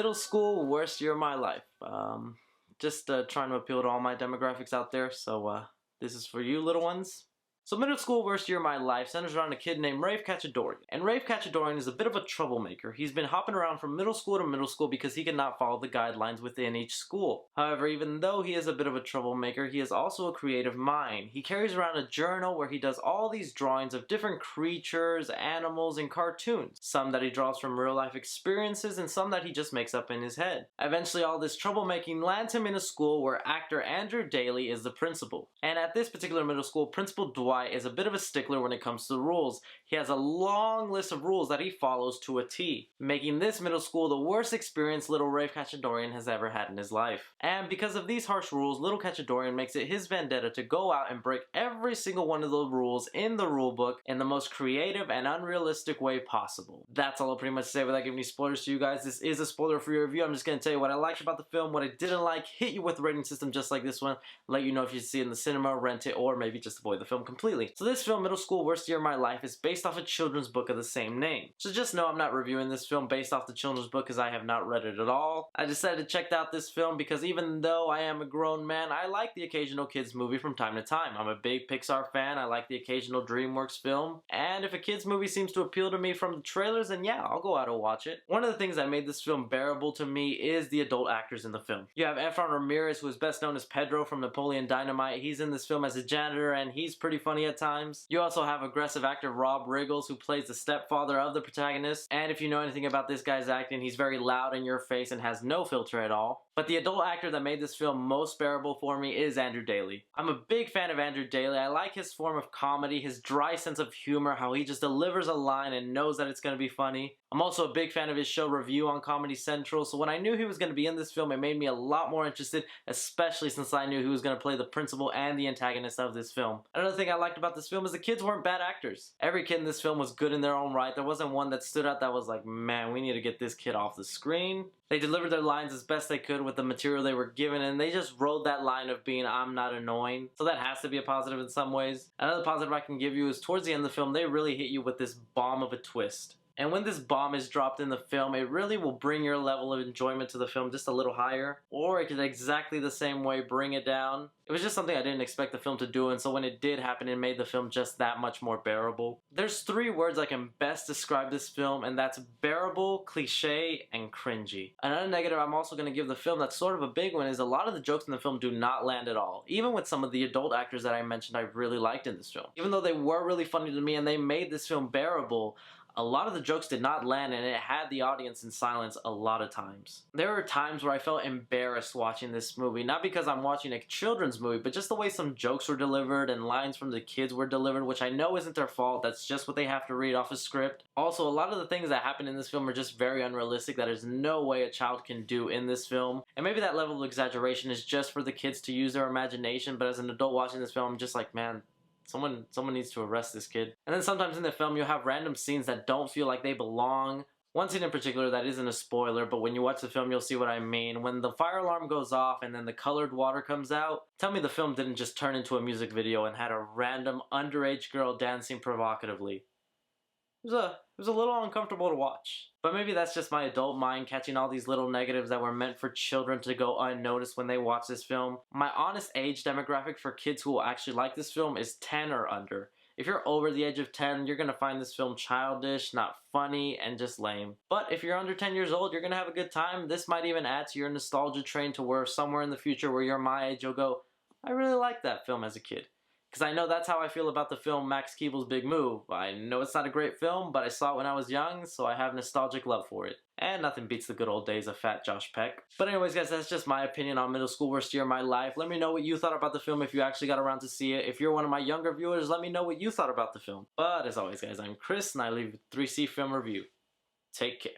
Middle school, worst year of my life. Just trying to appeal to all my demographics out there, so this is for you little ones. So middle school, worst year of my life centers around a kid named Rafe Cachadorian. And Rafe Cachadorian is a bit of a troublemaker. He's been hopping around from middle school to middle school because he cannot follow the guidelines within each school. However, even though he is a bit of a troublemaker, he is also a creative mind. He carries around a journal where he does all these drawings of different creatures, animals, and cartoons. Some that he draws from real life experiences and some that he just makes up in his head. Eventually, all this troublemaking lands him in a school where actor Andrew Daly is the principal. And at this particular middle school, Principal Dwight is a bit of a stickler when it comes to the rules. He has a long list of rules that he follows to a T, making this middle school the worst experience little Rafe Cachadorian has ever had in his life. And because of these harsh rules, little Cachadorian makes it his vendetta to go out and break every single one of the rules in the rule book in the most creative and unrealistic way possible. That's all I'll pretty much say without giving any spoilers to you guys. This is a spoiler-free review. I'm just going to tell you what I liked about the film, what I didn't like, hit you with a rating system just like this one, let you know if you should see it in the cinema, rent it, or maybe just avoid the film completely. So this film, Middle School, Worst Year of My Life, is based off a children's book of the same name. So just know I'm not reviewing this film based off the children's book because I have not read it at all. I decided to check out this film because even though I am a grown man, I like the occasional kids movie from time to time. I'm a big Pixar fan, I like the occasional DreamWorks film, and if a kids movie seems to appeal to me from the trailers, then yeah, I'll go out and watch it. One of the things that made this film bearable to me is the adult actors in the film. You have Efron Ramirez, who is best known as Pedro from Napoleon Dynamite. He's in this film as a janitor and he's pretty funny at times. You also have aggressive actor Rob Riggles, who plays the stepfather of the protagonist. And if you know anything about this guy's acting, he's very loud in your face and has no filter at all. But the adult actor that made this film most bearable for me is Andrew Daly. I'm a big fan of Andrew Daly. I like his form of comedy, his dry sense of humor, how he just delivers a line and knows that it's going to be funny. I'm also a big fan of his show Review on Comedy Central, so when I knew he was going to be in this film, it made me a lot more interested, especially since I knew he was going to play the principal and the antagonist of this film. Another thing I liked about this film is the kids weren't bad actors. Every kid in this film was good in their own right. There wasn't one that stood out that was like, man, we need to get this kid off the screen. They delivered their lines as best they could with the material they were given, and they just rode that line of being, I'm not annoying. So that has to be a positive in some ways. Another positive I can give you is towards the end of the film, they really hit you with this bomb of a twist. And when this bomb is dropped in the film, it really will bring your level of enjoyment to the film just a little higher. Or it could exactly the same way bring it down. It was just something I didn't expect the film to do, and so when it did happen, it made the film just that much more bearable. There's three words I can best describe this film, and that's bearable, cliche, and cringy. Another negative I'm also going to give the film that's sort of a big one is a lot of the jokes in the film do not land at all. Even with some of the adult actors that I mentioned I really liked in this film. Even though they were really funny to me and they made this film bearable, a lot of the jokes did not land and it had the audience in silence a lot of times. There were times where I felt embarrassed watching this movie, not because I'm watching a children's movie, but just the way some jokes were delivered and lines from the kids were delivered, which I know isn't their fault, that's just what they have to read off a script. Also, a lot of the things that happen in this film are just very unrealistic that there's no way a child can do in this film. And maybe that level of exaggeration is just for the kids to use their imagination, but as an adult watching this film, I'm just like, man, Someone needs to arrest this kid. And then sometimes in the film you'll have random scenes that don't feel like they belong. One scene in particular that isn't a spoiler, but when you watch the film you'll see what I mean. When the fire alarm goes off and then the colored water comes out, tell me the film didn't just turn into a music video and had a random underage girl dancing provocatively. It was a little uncomfortable to watch. But maybe that's just my adult mind catching all these little negatives that were meant for children to go unnoticed when they watch this film. My honest age demographic for kids who will actually like this film is 10 or under. If you're over the age of 10, you're going to find this film childish, not funny, and just lame. But if you're under 10 years old, you're going to have a good time. This might even add to your nostalgia train to where somewhere in the future where you're my age, you'll go, I really liked that film as a kid. Because I know that's how I feel about the film Max Keeble's Big Move. I know it's not a great film, but I saw it when I was young, so I have nostalgic love for it. And nothing beats the good old days of fat Josh Peck. But anyways guys, that's just my opinion on Middle School, Worst Year of My Life. Let me know what you thought about the film if you actually got around to see it. If you're one of my younger viewers, let me know what you thought about the film. But as always guys, I'm Chris and I leave 3C Film Review. Take care.